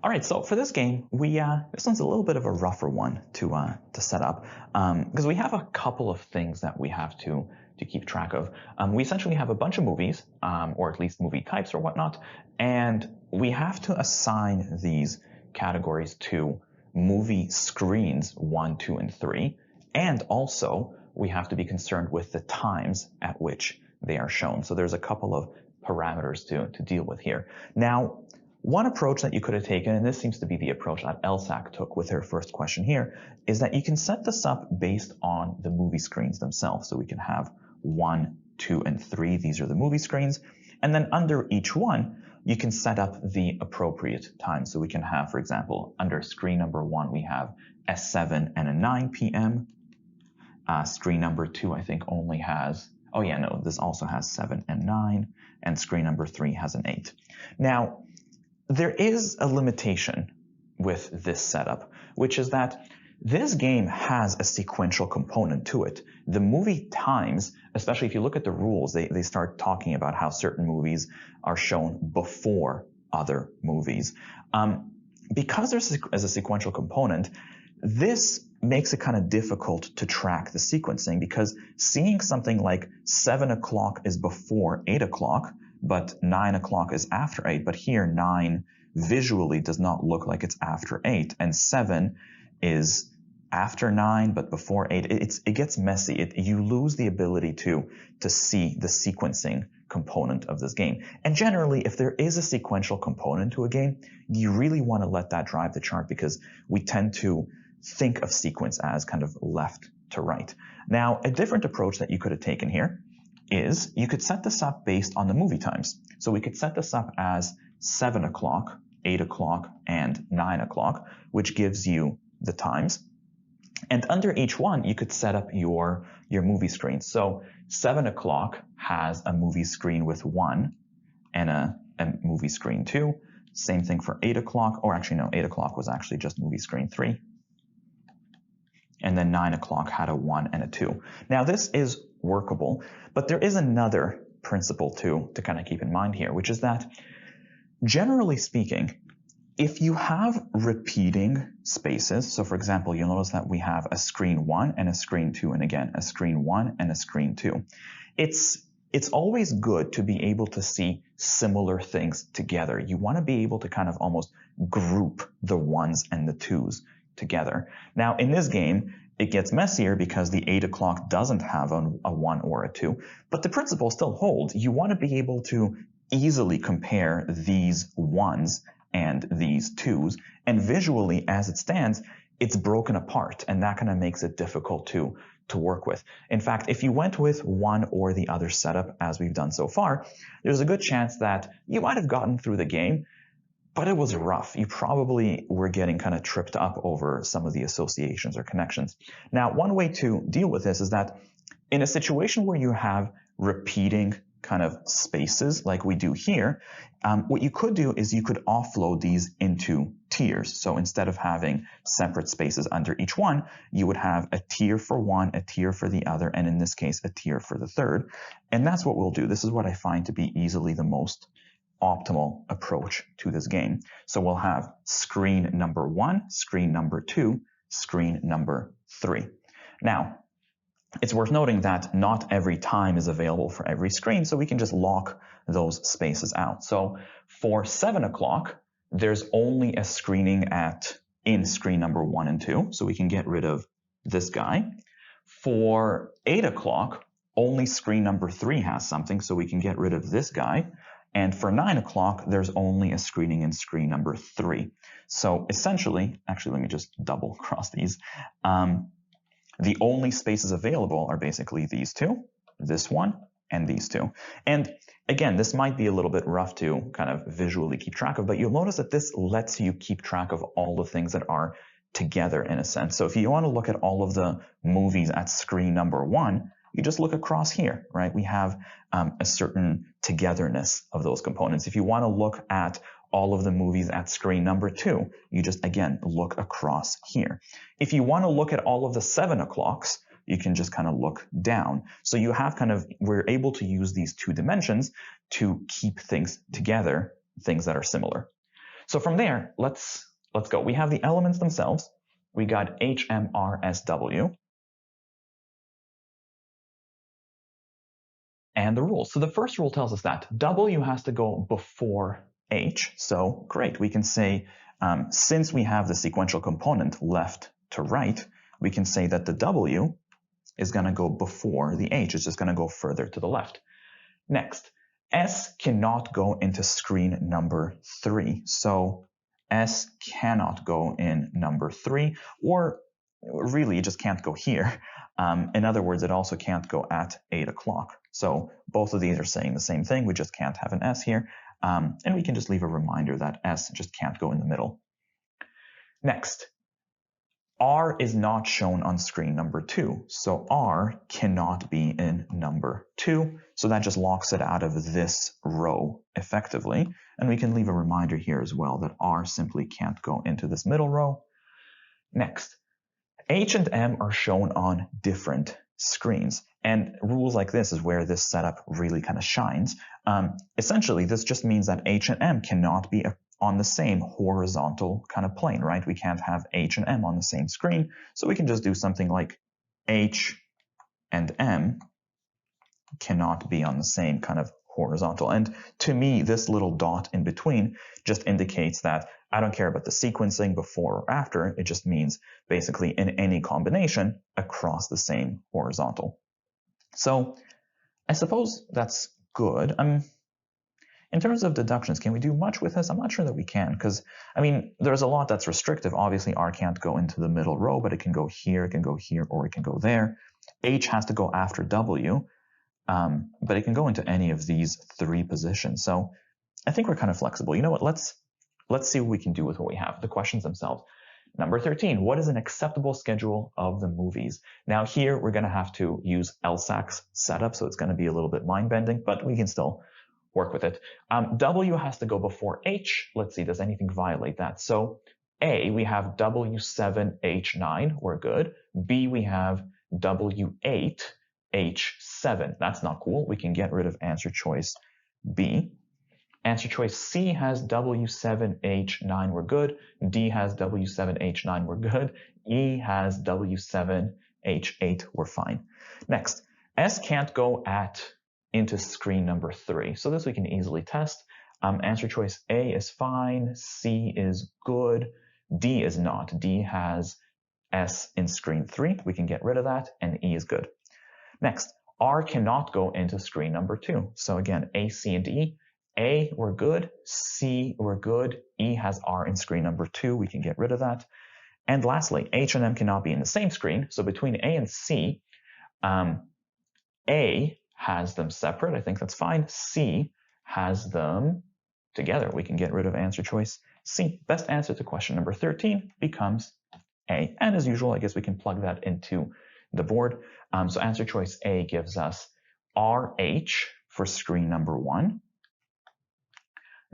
All right, so for this game, this one's a little bit of a rougher one to set up because we have a couple of things that we have to keep track of. We essentially have a bunch of movies, or at least movie types or whatnot, and we have to assign these categories to movie screens 1, 2, and 3, and also we have to be concerned with the times at which they are shown. So there's a couple of parameters to deal with here. Now, one approach that you could have taken, and this seems to be the approach that LSAT took with their first question here, is that you can set this up based on the movie screens themselves. So we can have 1, 2, and 3. These are the movie screens. And then under each one, you can set up the appropriate time. So we can have, for example, under screen number 1, we have a 7 and a 9 p.m. Screen number 2, I think, only has, oh yeah, no, this also has 7 and 9. And screen number 3 has an 8. Now, there is a limitation with this setup, which is that this game has a sequential component to it. The movie times, especially if you look at the rules, they start talking about how certain movies are shown before other movies. Because there's a sequential component, this makes it kind of difficult to track the sequencing, because seeing something like 7 o'clock is before 8 o'clock, but 9 o'clock is after 8. But here 9 visually does not look like it's after 8, and 7 is after 9 but before 8. It gets messy. You lose the ability to see the sequencing component of this game. And generally, if there is a sequential component to a game, you really want to let that drive the chart, because we tend to think of sequence as kind of left to right. Now, a different approach that you could have taken here is you could set this up based on the movie times. So we could set this up as 7 o'clock, 8 o'clock, and 9 o'clock, which gives you the times. And under each one, you could set up your movie screen. So 7 o'clock has a movie screen with 1 and a movie screen 2. Same thing for 8 o'clock, or actually no, 8 o'clock was actually just movie screen 3. And then 9 o'clock had a 1 and a 2. Now this is workable, but there is another principle to kind of keep in mind here, which is that generally speaking, if you have repeating spaces, so for example, you'll notice that we have a screen 1 and a screen 2, and again, a screen 1 and a screen 2. It's always good to be able to see similar things together. You want to be able to kind of almost group the 1s and the 2s together. Now, in this game, it gets messier because the 8 o'clock doesn't have a 1 or a 2, but the principle still holds. You want to be able to easily compare these 1s and these 2s, and visually, as it stands, it's broken apart, and that kind of makes it difficult to work with. In fact, if you went with one or the other setup, as we've done so far, there's a good chance that you might have gotten through the game, but it was rough. You probably were getting kind of tripped up over some of the associations or connections. Now, one way to deal with this is that in a situation where you have repeating kind of spaces like we do here, what you could do is you could offload these into tiers. So instead of having separate spaces under each one, you would have a tier for one, a tier for the other, and in this case, a tier for the third. And that's what we'll do. This is what I find to be easily the most optimal approach to this game. So we'll have screen number 1, screen number 2, screen number 3. Now, it's worth noting that not every time is available for every screen, so we can just lock those spaces out. So for 7 o'clock, there's only a screening in screen number 1 and 2, so we can get rid of this guy. For 8 o'clock, only screen number 3 has something, so we can get rid of this guy. And for 9 o'clock, there's only a screening in screen number 3. So essentially, actually, let me just double cross these. The only spaces available are basically these two, this one, and these two. And again, this might be a little bit rough to kind of visually keep track of, but you'll notice that this lets you keep track of all the things that are together in a sense. So if you want to look at all of the movies at screen number 1, you just look across here, right? We have a certain togetherness of those components. If you want to look at all of the movies at screen number 2, you just, again, look across here. If you want to look at all of the 7 o'clocks, you can just kind of look down. So you have we're able to use these 2 dimensions to keep things together, things that are similar. So from there, let's go. We have the elements themselves. We got H, M, R, S, W. And the rules. So the first rule tells us that W has to go before H. So great, we can say, since we have the sequential component left to right, we can say that the W is going to go before the H. It's just going to go further to the left. Next, S cannot go into screen number 3. So S cannot go in number 3, or really it just can't go here. In other words, it also can't go at 8 o'clock. So both of these are saying the same thing. We just can't have an S here. And we can just leave a reminder that S just can't go in the middle. Next, R is not shown on screen number 2. So R cannot be in number 2. So that just locks it out of this row effectively. And we can leave a reminder here as well that R simply can't go into this middle row. Next, H and M are shown on different screens. And rules like this is where this setup really kind of shines. Essentially, this just means that H and M cannot be on the same horizontal kind of plane, right? We can't have H and M on the same screen. So we can just do something like H and M cannot be on the same kind of horizontal. And to me, this little dot in between just indicates that I don't care about the sequencing before or after. It just means basically in any combination across the same horizontal. So I suppose that's good. In terms of deductions, can we do much with this? I'm not sure that we can, because, I mean, there's a lot that's restrictive. Obviously, R can't go into the middle row, but it can go here, or it can go there. H has to go after W, but it can go into any of these 3 positions. So I think we're kind of flexible. You know what? Let's see what we can do with what we have, the questions themselves. Number 13, what is an acceptable schedule of the movies? Now here, we're going to have to use LSAT's setup, so it's going to be a little bit mind-bending, but we can still work with it. W has to go before H. Let's see, does anything violate that? So A, we have W7, H9, we're good. B, we have W8, H7. That's not cool. We can get rid of answer choice B. Answer choice C has W7, H9, we're good. D has W7, H9, we're good. E has W7, H8, we're fine. Next, S can't go into screen number 3. So this we can easily test. Answer choice A is fine. C is good. D is not. D has S in screen 3. We can get rid of that, and E is good. Next, R cannot go into screen number 2. So again, A, C, and E. A, we're good. C, we're good. E has R in screen number 2. We can get rid of that. And lastly, H and M cannot be in the same screen. So between A and C, A has them separate. I think that's fine. C has them together. We can get rid of answer choice C. Best answer to question number 13 becomes A. And as usual, I guess we can plug that into the board. So answer choice A gives us RH for screen number 1.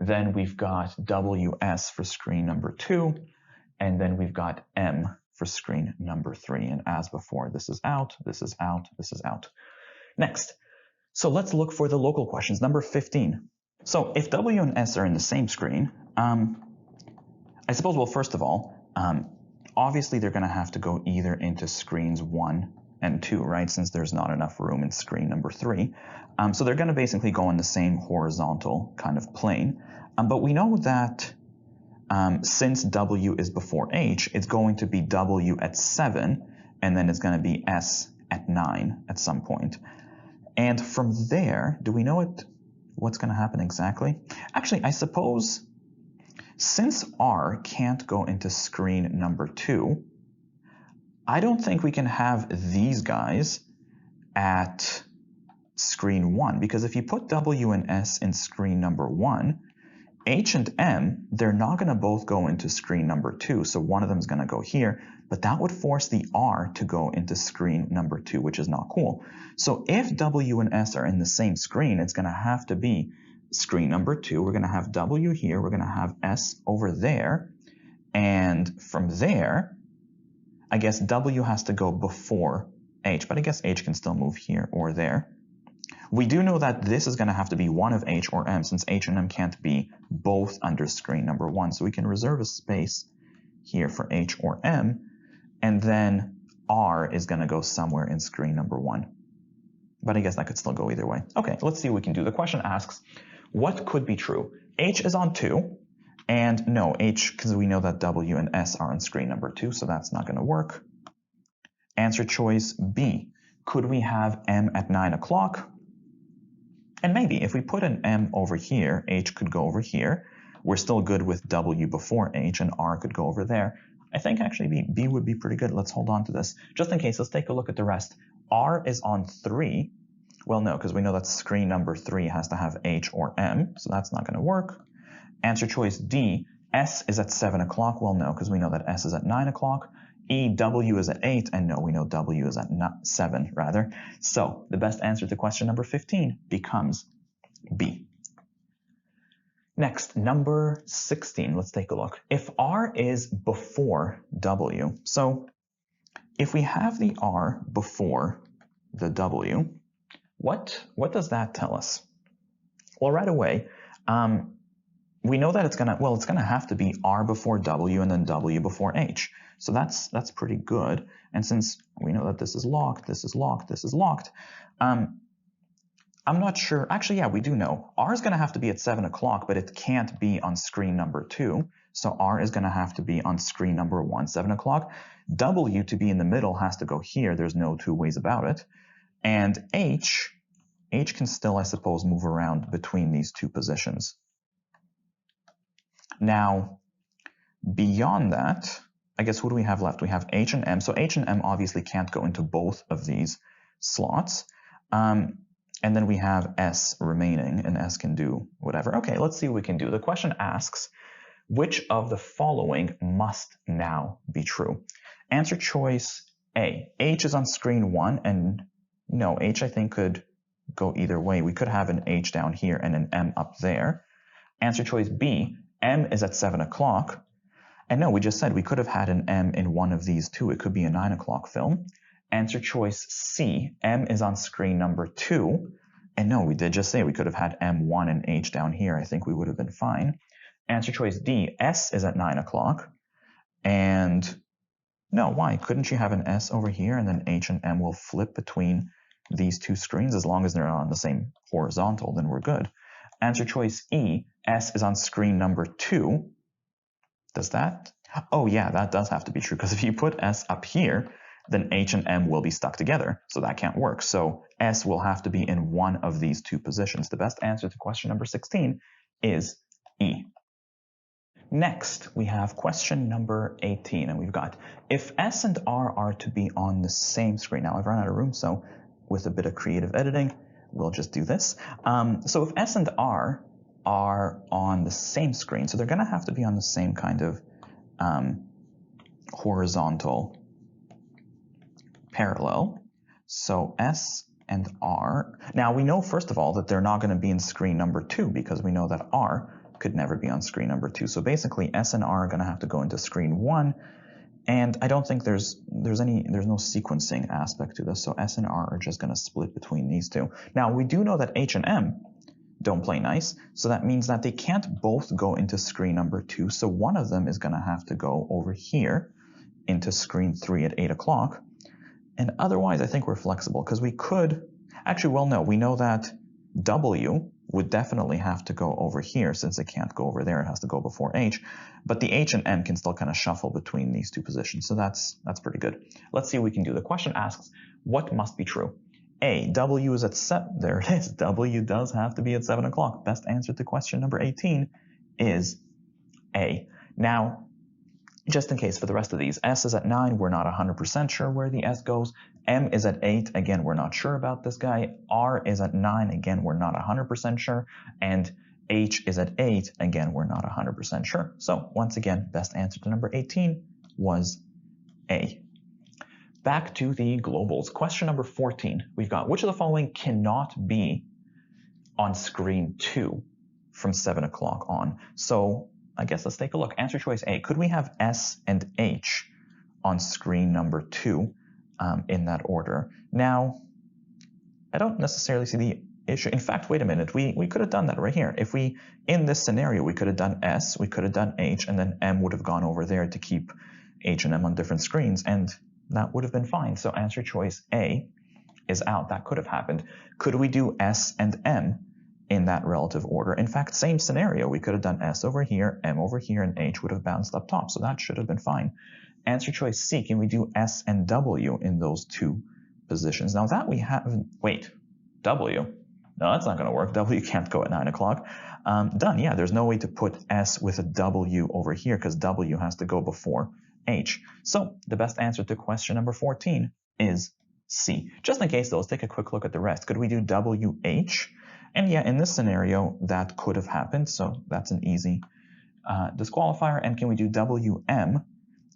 Then we've got WS for screen number 2. And then we've got M for screen number 3. And as before, this is out, this is out, this is out. Next, so let's look for the local questions. Number 15. So if W and S are in the same screen, I suppose, well, first of all, obviously they're going to have to go either into screens 1 and 2, right, since there's not enough room in screen number 3. So they're going to basically go in the same horizontal kind of plane. But we know that since W is before H, it's going to be W at 7, and then it's going to be S at 9 at some point. And from there, do we know what's going to happen exactly? Actually, I suppose since R can't go into screen number 2, I don't think we can have these guys at screen 1, because if you put W and S in screen number 1, H and M, they're not going to both go into screen number 2, so one of them is going to go here, but that would force the R to go into screen number 2, which is not cool. So if W and S are in the same screen, it's going to have to be screen number 2. We're going to have W here, we're going to have S over there, and from there, I guess W has to go before H, but I guess H can still move here or there. We do know that this is going to have to be one of H or M, since H and M can't be both under screen number 1. So we can reserve a space here for H or M, and then R is going to go somewhere in screen number 1. But I guess that could still go either way. Okay, let's see what we can do. The question asks, what could be true? H is on 2, and no, H, because we know that W and S are on screen number 2, so that's not going to work. Answer choice B. Could we have M at 9 o'clock? And maybe if we put an M over here, H could go over here. We're still good with W before H, and R could go over there. I think actually B would be pretty good. Let's hold on to this. Just in case, let's take a look at the rest. R is on 3. Well, no, because we know that screen number 3 has to have H or M, so that's not going to work. Answer choice D. S is at 7 o'clock. Well, no, because we know that S is at 9 o'clock. E, W is at 8, and no, we know W is at 7, rather. So the best answer to question number 15 becomes B. Next, number 16, let's take a look. If R is before W, so if we have the R before the W, what does that tell us? Well, right away, we know that it's gonna have to be R before W and then W before H. So that's pretty good. And since we know that this is locked, this is locked, this is locked, I'm not sure. Actually, yeah, we do know. R is going to have to be at 7 o'clock, but it can't be on screen number 2. So R is going to have to be on screen number 1, 7 o'clock. W, to be in the middle, has to go here. There's no two ways about it. And H can still, I suppose, move around between these two positions. Now, beyond that, I guess what do we have left? We have H and M. So H and M obviously can't go into both of these slots. And then we have S remaining, and S can do whatever. Okay, let's see what we can do. The question asks, which of the following must now be true? Answer choice A. H is on screen 1, and no, H I think could go either way. We could have an H down here and an M up there. Answer choice B. M is at 7 o'clock. And no, we just said we could have had an M in one of these two. It could be a 9 o'clock film. Answer choice C, M is on screen number 2. And no, we did just say we could have had M1 and H down here. I think we would have been fine. Answer choice D, S is at 9 o'clock. And no, why? Couldn't you have an S over here and then H and M will flip between these two screens? As long as they're on the same horizontal, then we're good. Answer choice E, S is on screen number 2. Does that? Oh yeah, that does have to be true, because if you put S up here, then H and M will be stuck together, so that can't work. So S will have to be in one of these two positions. The best answer to question number 16 is E. Next, we have question number 18, and we've got, if S and R are to be on the same screen. Now, I've run out of room, so with a bit of creative editing, we'll just do this. So if S and R are on the same screen, so they're going to have to be on the same kind of horizontal parallel. So S and R. Now we know, first of all, that they're not going to be in screen number 2, because we know that R could never be on screen number 2. So basically S and R are going to have to go into screen 1, and I don't think there's no sequencing aspect to this. So S and R are just going to split between these two. Now we do know that H and M don't play nice, so that means that they can't both go into screen number 2. So one of them is going to have to go over here into screen 3 at 8 o'clock. And otherwise, I think we're flexible, because we could, actually, well, no, we know that W would definitely have to go over here, since it can't go over there. It has to go before H. But the H and M can still kind of shuffle between these two positions. So that's pretty good. Let's see what we can do. The question asks, what must be true? A, W is at 7. There it is. W does have to be at 7 o'clock. Best answer to question number 18 is A. Now, just in case for the rest of these, S is at 9. We're not 100% sure where the S goes. M is at 8. Again, we're not sure about this guy. R is at 9. Again, we're not 100% sure. And H is at 8. Again, we're not 100% sure. So once again, best answer to number 18 was A. Back to the globals. Question number 14. We've got, which of the following cannot be on screen 2 from 7 o'clock on? So I guess let's take a look. Answer choice A. Could we have S and H on screen number 2 in that order? Now, I don't necessarily see the issue. In fact, wait a minute, we could have done that right here. If we, in this scenario, we could have done S, we could have done H, and then M would have gone over there to keep H and M on different screens, and that would have been fine. So answer choice A is out. That could have happened. Could we do S and M in that relative order? In fact, same scenario. We could have done S over here, M over here, and H would have bounced up top. So that should have been fine. Answer choice C, can we do S and W in those two positions? Now that we haven't, wait, W? No, that's not going to work. W can't go at 9 o'clock. Done. Yeah, there's no way to put S with a W over here because W has to go before H. So the best answer to question number 14 is C. Just in case though, let's take a quick look at the rest. Could we do WH? And yeah, in this scenario, that could have happened. So that's an easy disqualifier. And can we do WM?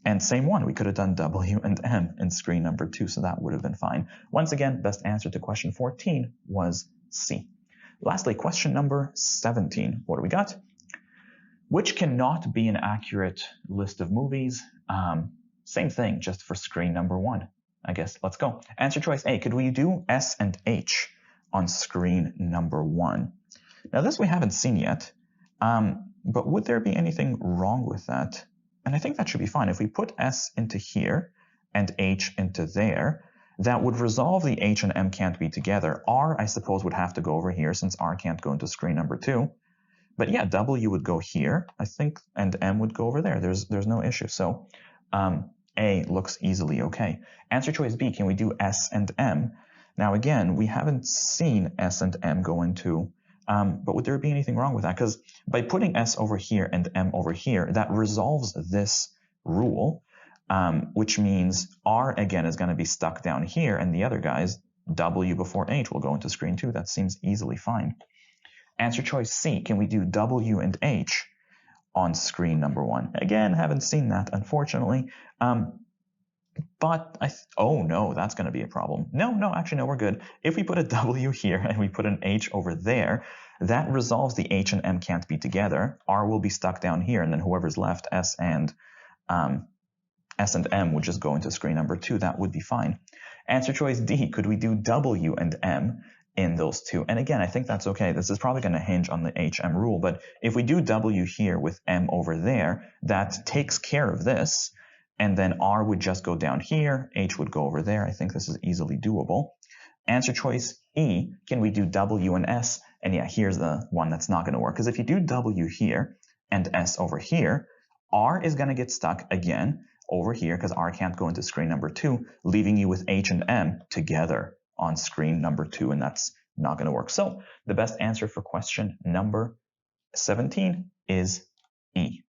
And same one, we could have done W and M in screen number 2, so that would have been fine. Once again, best answer to question 14 was C. Lastly, question number 17. What do we got? Which cannot be an accurate list of movies? Same thing, just for screen number 1. I guess, let's go. Answer choice A, could we do S and H on screen number 1? Now this we haven't seen yet, but would there be anything wrong with that? And I think that should be fine. If we put S into here and H into there, that would resolve the H and M can't be together. R, I suppose, would have to go over here since R can't go into screen number 2. But yeah, W would go here, I think, and M would go over there. There's no issue. So A looks easily okay. Answer choice B, can we do S and M? Now again, we haven't seen S and M go into, but would there be anything wrong with that? Because by putting S over here and M over here, that resolves this rule, which means R again is going to be stuck down here, and the other guys, W before H, will go into screen 2. That seems easily fine. Answer choice C, can we do W and H on screen number 1? Again, haven't seen that, unfortunately. But oh no, that's going to be a problem. No, actually, no, we're good. If we put a W here and we put an H over there, that resolves the H and M can't be together. R will be stuck down here, and then whoever's left, S and M would just go into screen number 2. That would be fine. Answer choice D, could we do W and M in those two? And again, I think that's okay. This is probably going to hinge on the HM rule, but if we do W here with M over there, that takes care of this. And then R would just go down here, H would go over there. I think this is easily doable. Answer choice E, can we do W and S? And yeah, here's the one that's not going to work. Because if you do W here and S over here, R is going to get stuck again over here because R can't go into screen number 2, leaving you with H and M together on screen number 2, and that's not going to work. So the best answer for question number 17 is E.